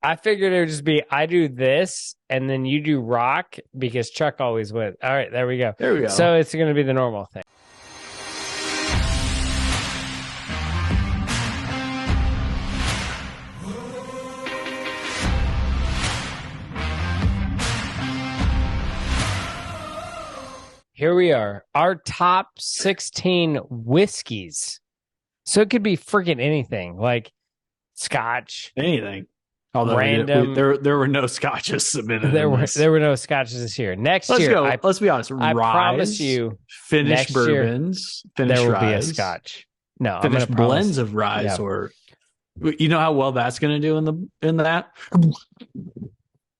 I figured it would just be I do this and then you do rock because Chuck always wins. All right, there we go. There we So go. it's going to be the normal thing. Here we are, our top 16 whiskeys. So it could be freaking anything like scotch, Anything. Although random. there were no scotches submitted There in were this. there were no scotches this year. Next Let's year, go. Let's be honest. I Rye, promise you, finished next year, bourbons, finished there will be a ryes, scotch. No, I'm finished going to promise. blends of ryes, Yeah. or you know how well that's going to do in that.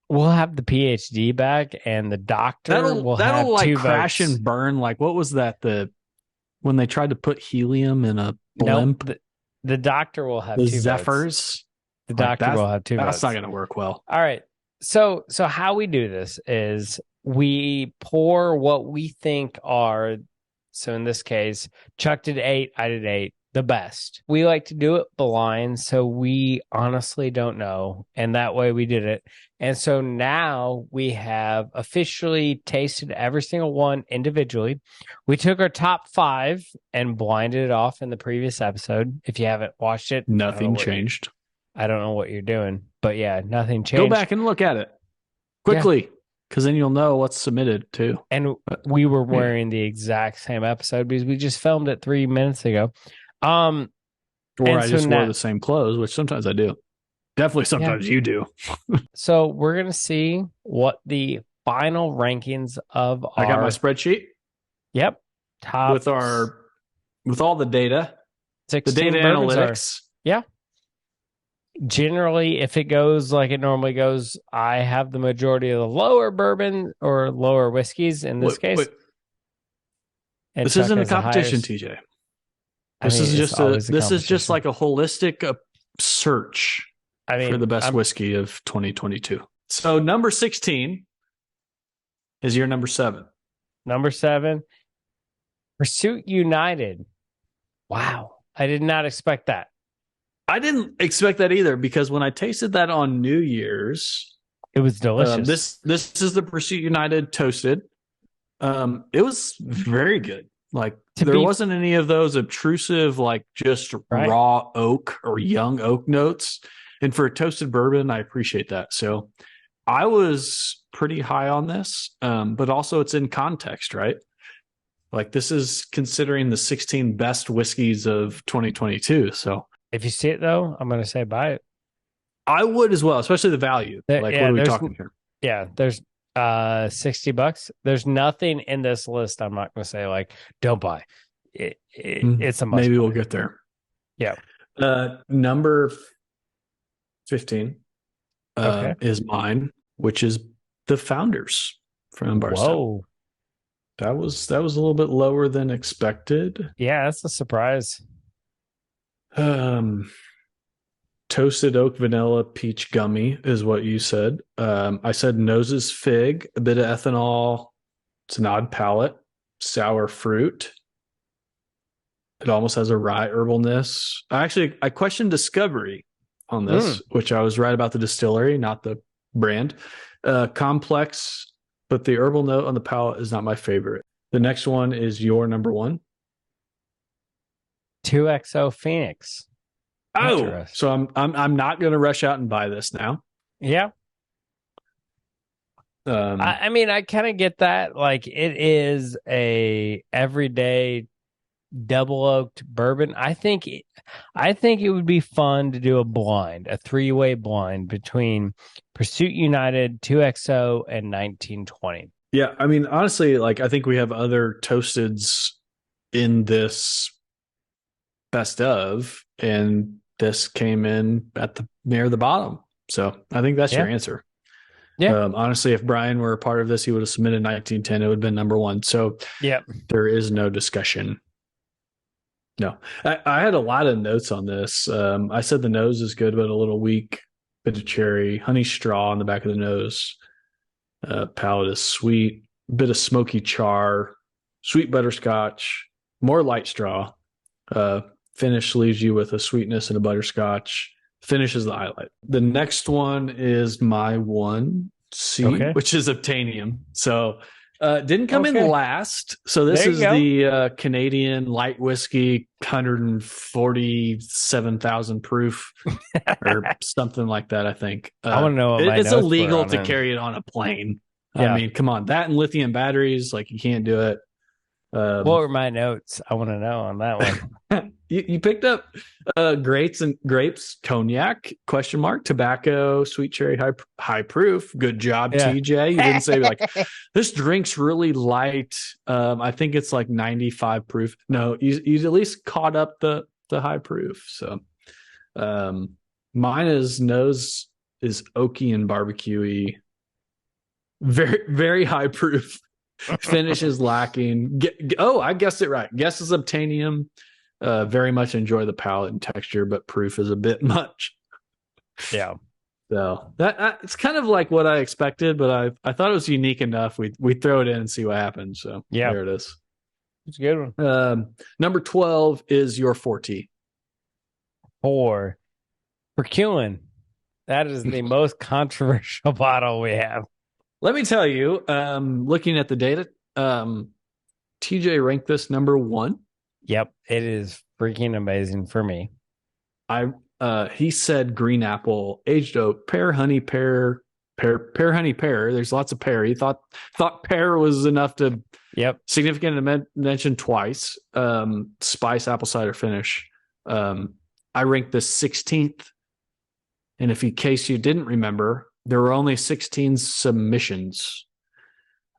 We'll have the PhD back, and the doctor will have like two crash votes. and burn. Like what was that? When they tried to put helium in a blimp, Nope, the doctor will have the two Zephyrs. votes. The doctor will have two votes. That's not going to work well. All right. So how we do this is we pour what we think are, so in this case, Chuck did 8, I did 8, the best. We like to do it blind, so we honestly don't know. And that way we did it. And so now we have officially tasted every single one individually. We took our top 5 and blinded it off in the previous episode. If you haven't watched it, Nothing changed. I don't know what you're doing, but yeah, nothing changed. Go back and look at it quickly, because then you'll know what's submitted too. And we were wearing the exact same episode because we just filmed it 3 minutes ago. Or I just wore the same clothes, which sometimes I do. Definitely sometimes you do. So we're going to see what the final rankings of I got my spreadsheet. Yep. Top with all the data. The data analytics. Yeah. Generally, if it goes like it normally goes, I have the majority of the lower bourbon or lower whiskeys in this case. And this isn't a competition, TJ. This is just like a holistic search for the best whiskey of 2022. So number 16 is your number 7. Number 7, Pursuit United. Wow. I did not expect that. I didn't expect that either, because when I tasted that on New Year's, it was delicious. This is the Pursuit United toasted. It was very good. Like there wasn't any of those obtrusive, like just raw oak or young oak notes. And for a toasted bourbon, I appreciate that. So I was pretty high on this, but also it's in context, right? Like this is considering the 16 best whiskeys of 2022. So if you see it though, I'm going to say buy it. I would as well, especially the value. What are we talking here? Yeah, there's $60. There's nothing in this list I'm not going to say like don't buy. It's a must. Maybe we'll get there. Yeah. Number 15 is mine, which is the Founders from Barstow. Whoa. That was a little bit lower than expected. Yeah, that's a surprise. Toasted oak vanilla peach gummy is what you said. I said noses fig, a bit of ethanol. It's an odd palate. Sour fruit. It almost has a rye herbalness. I questioned discovery on this, which I was right about the distillery, not the brand. Complex, but the herbal note on the palate is not my favorite. The next one is your number 1. 2XO Phoenix. Oh, so I'm not going to rush out and buy this now. Yeah. I mean, I kind of get that. Like, it is a everyday double oaked bourbon. I think it would be fun to do a 3-way blind between Pursuit United, 2XO, and 1920. Yeah, I mean, honestly, like I think we have other toasteds in this best of, and this came in at near the bottom. So I think that's your answer. Yeah. Honestly, if Brian were a part of this, he would have submitted 1910. It would have been number 1. So there is no discussion. No, I had a lot of notes on this. I said the nose is good, but a little weak. Bit of cherry, honey straw on the back of the nose. Palate is sweet, bit of smoky char, sweet butterscotch, more light straw. Finish leaves you with a sweetness and a butterscotch, Finish is the highlight. The next one is my 1C, Okay. which is Obtainium. So didn't come in Okay. last. So this There you is go. the Canadian light whiskey, 147,000 proof or something like that, I think. I want to know what my It's notes were illegal on to it. carry it on a plane. I Yeah. mean, come on. That and lithium batteries, like you can't do it. What Um, were my notes? I want to know on that one. you picked up grapes, cognac, question mark, tobacco, sweet cherry, high proof. Good job, Yeah. TJ. You didn't say like this drink's really light. I think it's like 95 proof. No, you at least caught up the high proof. So mine is nose is oaky and barbecuey. Very, very high proof. Finish is lacking. I guessed it right. Guess is obtainium. Very much enjoy the palate and texture, but proof is a bit much. Yeah. So that it's kind of like what I expected, but I thought it was unique enough. We throw it in and see what happens. So Yeah. there it is. It's a good one. Number 12 is your 4T. For Herculean. That is the most controversial bottle we have. Let me tell you, looking at the data, TJ ranked this number 1. Yep. It is freaking amazing for me. He said green apple, aged oak, pear, honey, pear, honey, pear. There's lots of pear. He thought pear was enough to significant mention twice. Spice, apple cider finish. I ranked this 16th. And if in case you didn't remember, there were only 16 submissions.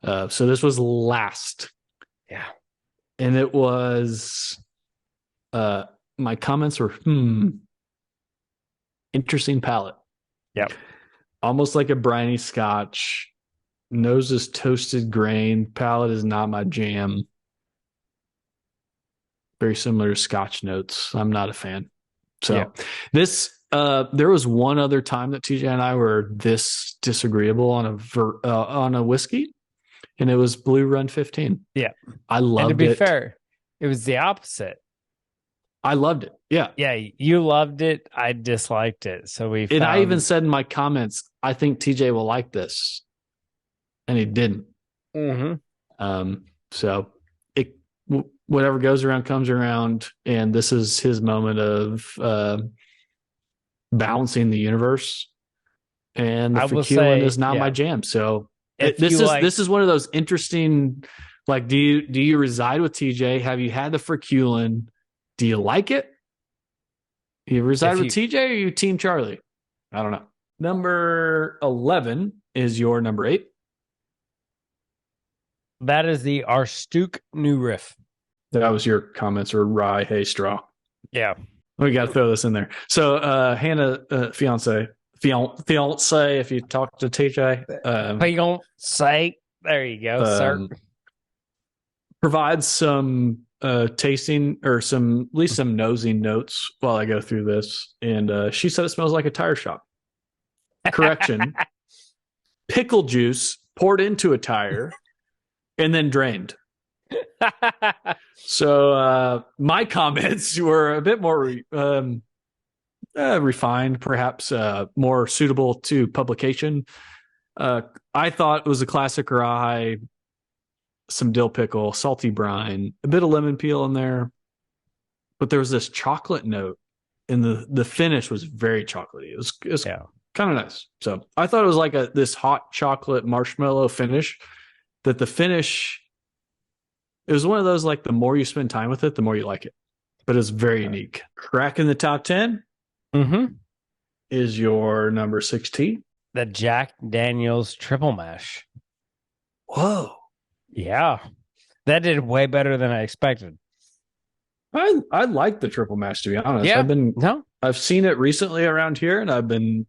So this was last. Yeah. And it was my comments were interesting palate. Yep. Almost like a briny scotch. Nose is toasted grain. Palate is not my jam. Very similar to scotch notes. I'm not a fan. So this there was one other time that TJ and I were this disagreeable on a whiskey, and it was Blue Run 15. Yeah. I loved it. And to be fair, it was the opposite. I loved it. Yeah. Yeah, you loved it. I disliked it. So I even said in my comments, I think TJ will like this. And he didn't. Mm-hmm. So whatever goes around comes around. And this is his moment of balancing the universe. And the Herculean is not my jam. So this is one of those interesting, like, do you reside with TJ? Have you had the Herculean? Do you like it? You reside with TJ or you team Charlie? I don't know. Number 11 is your number 8. That is the Arstook New Riff. That was your comments, or rye, hay, straw. Yeah. We got to throw this in there. So Hannah, fiance, if you talk to TJ. Fiance. There you go, sir. Provide some tasting or at least some nosing notes while I go through this. And she said it smells like a tire shop. Correction. Pickle juice poured into a tire and then drained. So my comments were a bit more refined, perhaps more suitable to publication. I thought it was a classic rye, some dill pickle, salty brine, a bit of lemon peel in there. But there was this chocolate note, and the finish was very chocolatey. It was kind of nice. So I thought it was like this hot chocolate marshmallow finish. That the finish, it was one of those, like, the more you spend time with it, the more you like it. But it's very unique. Cracking the top 10 is your number 16. The Jack Daniels Triple Mash. Whoa. Yeah. That did way better than I expected. I like the triple mash, to be honest. Yeah. I've seen it recently around here, and I've been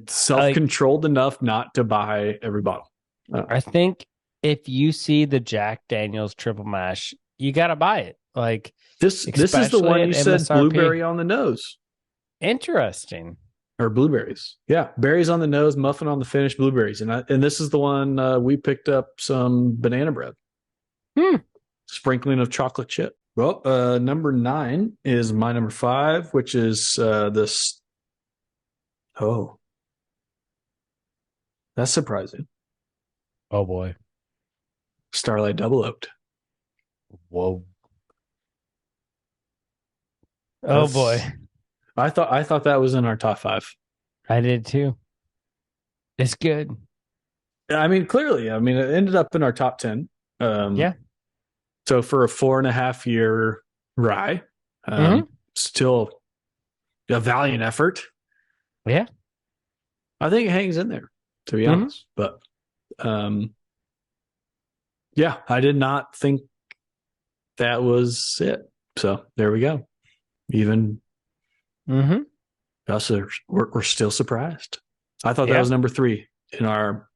self-controlled enough not to buy every bottle. I think if you see the Jack Daniels Triple Mash, you got to buy it. Like, this is the one you said MSRP. Blueberry on the nose. Interesting. Or blueberries. Yeah. Berries on the nose, muffin on the finish, blueberries. And this is the one we picked up some banana bread. Sprinkling of chocolate chip. Well, number 9 is my number 5, which is this. Oh, that's surprising. Oh boy. Starlight Double Oaked. Whoa. Oh boy. That's I thought that was in our top 5. I did too. It's good. I mean, clearly, I mean, it ended up in our top 10. Yeah. So for a 4.5 year rye, Mm-hmm. still a valiant effort. Yeah. I think it hangs in there, to be Mm-hmm. honest. But um, yeah, I did not think that was it. So there we go. Even Mm-hmm. us we're still surprised. I thought that Yeah. was number 3 in our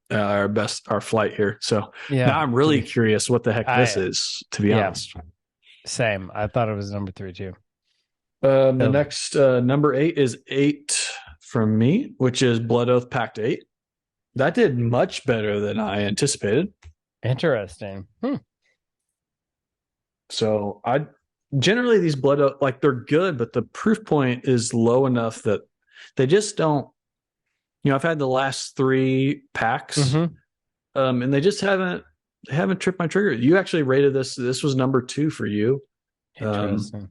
flight here. So Yeah. now I'm really curious what the heck this I is, to be yeah. honest. Same. I thought it was number 3 too. The So next number 8 is 8 from me, which is Blood Oath Pact 8. That did much better than I anticipated. interesting. So I generally these Blood Oath, like, they're good, but the proof point is low enough that they just don't. I've had the last 3 packs, Mm-hmm. and they haven't tripped my trigger. You actually rated this. This was number 2 for you. Interesting.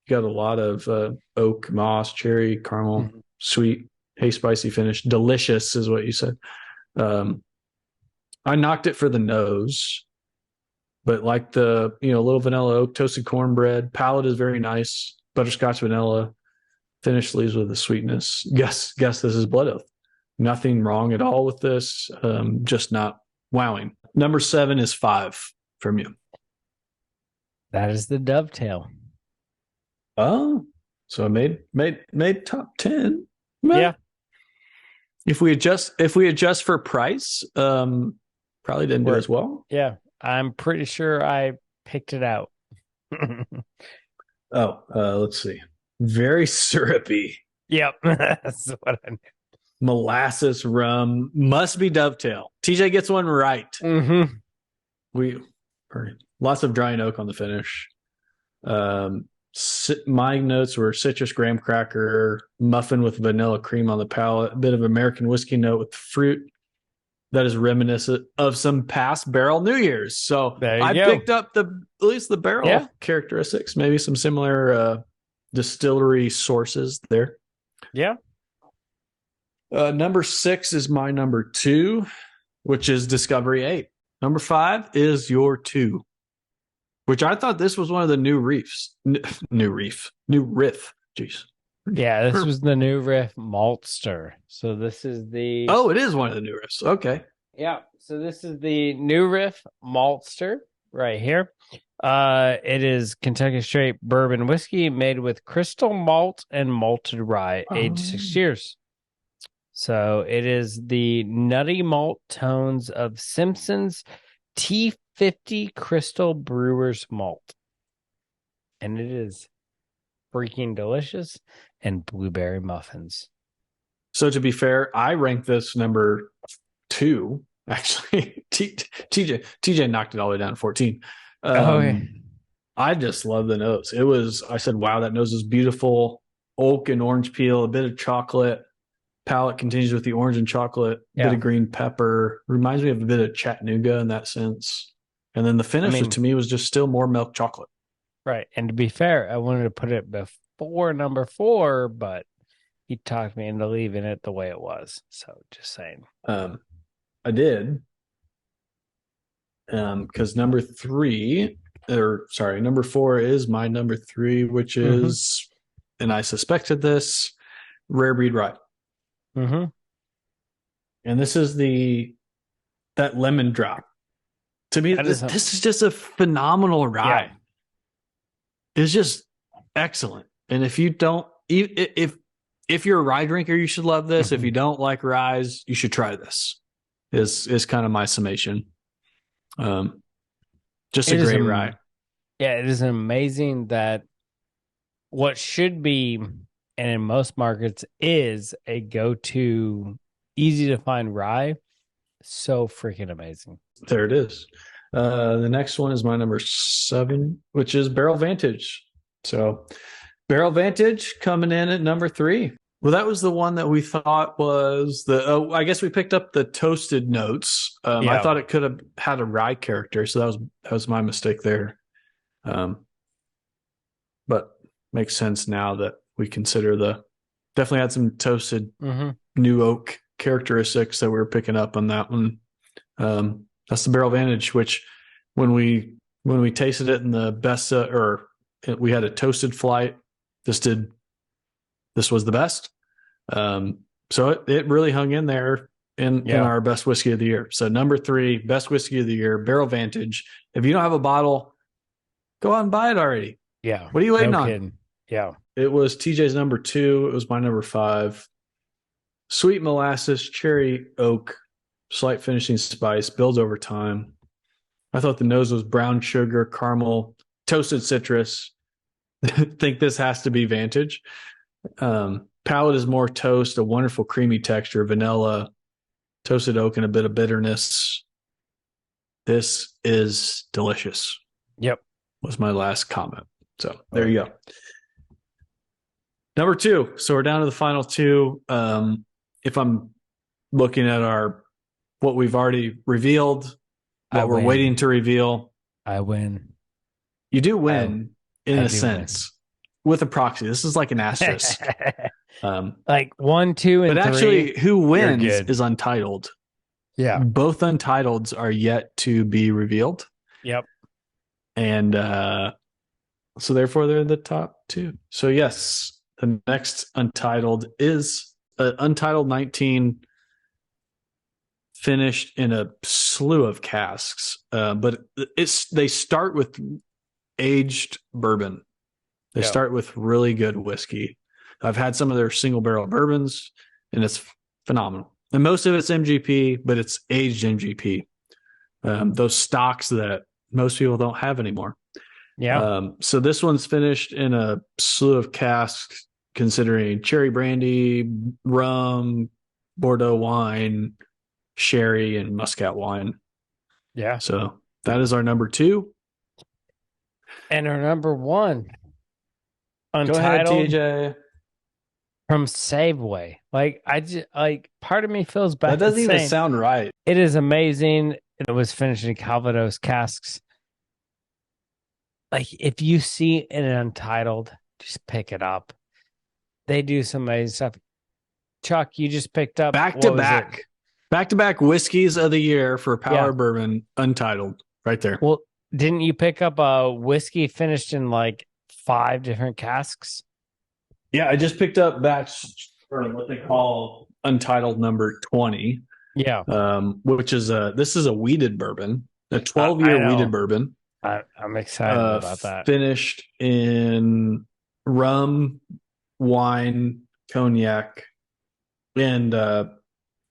You got a lot of oak, moss, cherry, caramel, Mhm. sweet, hey, spicy finish. Delicious is what you said. Um, I knocked it for the nose, but like the little vanilla oak, toasted cornbread. Palate is very nice. Butterscotch vanilla. Finish leaves with the sweetness. Guess this is Blood Oath. Nothing wrong at all with this. Just not wowing. Number 7 is 5 from you. That is the dovetail. Oh, so I made top 10. Meh. Yeah. If we adjust for price, probably didn't do We're as well. yeah. I'm pretty sure I picked it out. Oh, let's see. Very syrupy. Yep. That's what I Molasses rum must be Dovetail. TJ gets one right. Mm-hmm. We lots of drying oak on the finish. My notes were citrus graham cracker, muffin with vanilla cream on the palate, a bit of American whiskey note with fruit that is reminiscent of some past barrel New Year's. So There you I go. picked up at least the barrel Yeah. characteristics, maybe some similar distillery sources there. Yeah. Number 6 is my number 2, which is Discovery 8. Number 5 is your 2, which I thought this was one of the new reefs. New riff. Jeez. Yeah. This was the new riff Maltster. So this is the Oh, it is one of the new riffs. Okay. yeah. So this is the new riff Maltster right here. It is Kentucky straight bourbon whiskey made with crystal malt and malted rye, aged 6 years. So it is the nutty malt tones of Simpson's T50 Crystal Brewer's Malt. And it is freaking delicious and blueberry muffins. So to be fair, I ranked this number 2. Actually, TJ knocked it all the way down to 14. Okay. I just love the nose. I said, wow, that nose is beautiful. Oak and orange peel, a bit of chocolate. Palate continues with the orange and chocolate, bit of green pepper. Reminds me of a bit of Chattanooga in that sense. And then the finish to me was just still more milk chocolate. Right. And to be fair, I wanted to put it before number 4, but he talked me into leaving it the way it was. So just saying. I did. Because number 4 is my number 3, which is, and I suspected this, rare breed rye. Mm-hmm. And this is that lemon drop. To me, this is just a phenomenal rye. Yeah. It's just excellent. And if you don't, if you're a rye drinker, you should love this. If you don't like ryes, you should try this. Is kind of my summation. Just a great rye. Yeah, it is amazing that what should be, and in most markets is a go-to, easy to find rye. So freaking amazing. There it is. The next one is my number 7, which is Barrel Vantage. So Barrel Vantage coming in at number 3. Well, that was the one that we thought was I guess we picked up the toasted notes. I Yeah. thought it could have had a rye character, so that was my mistake there. Um, but makes sense now that we consider definitely had some toasted Mm-hmm. new oak characteristics that we were picking up on that one. That's the Barrel Vantage, which when we tasted it in the best we had a toasted flight. This was the best. So it really hung in there in our best whiskey of the year. So number 3, best whiskey of the year, Barrel Vantage. If you don't have a bottle, go out and buy it already. Yeah. What are you waiting No on? kidding. Yeah. It was TJ's number 2. It was my number 5. Sweet molasses, cherry oak, slight finishing spice, builds over time. I thought the nose was brown sugar, caramel, toasted citrus. Think this has to be Vantage. Palate is more toast, a wonderful creamy texture, vanilla, toasted oak, and a bit of bitterness. This is delicious. Yep. Was my last comment. So there you go. Number 2. So we're down to the final 2. If I'm looking at what we've already revealed, what we're waiting to reveal, I win. You do win in a sense with a proxy. This is like an asterisk. Like 1, 2, and 3. But actually, who wins is Untitled. Yeah. Both Untitled's are yet to be revealed. Yep. And so therefore they're the top 2. So yes, the next Untitled is Untitled 19, finished in a slew of casks. But they start with aged bourbon. They start with really good whiskey. I've had some of their single barrel bourbons, and it's phenomenal. And most of it's MGP, but it's aged MGP. Those stocks that most people don't have anymore. Yeah. So this one's finished in a slew of casks, considering cherry brandy, rum, Bordeaux wine, sherry, and Muscat wine. Yeah. So that is our number 2. And our number 1, Untitled. Go ahead, TJ. From Safeway. Like, I just, like, part of me feels bad. That doesn't even sound right. It is amazing. It was finished in Calvados casks. Like, if you see an Untitled, just pick it up. They do some amazing stuff. Chuck, you just picked up back to back whiskeys of the year for Power Bourbon, Untitled, right there. Well, didn't you pick up a whiskey finished in like 5 different casks? Yeah, I just picked up batch, or what they call Untitled number 20. Yeah. Which is this is a wheated bourbon, a 12-year wheated bourbon. I'm excited about that. Finished in rum, wine, cognac, and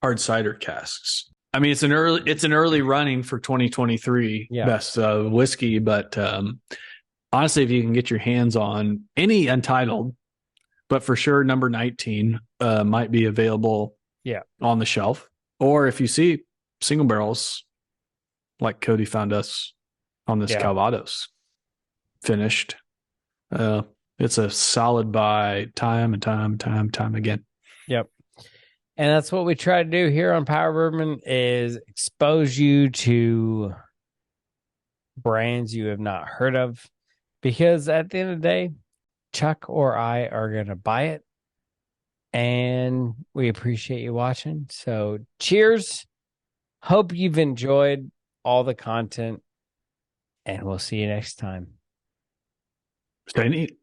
hard cider casks. I mean, it's an early running for 2023 best whiskey, but honestly, if you can get your hands on any Untitled, but for sure number 19 might be available on the shelf. Or if you see single barrels, like Cody found us on this Calvados finished, it's a solid buy time and time again. Yep. And that's what we try to do here on Power Bourbon, is expose you to brands you have not heard of. Because at the end of the day, Chuck or I are going to buy it. And we appreciate you watching. So cheers. Hope you've enjoyed all the content. And we'll see you next time. Stay neat.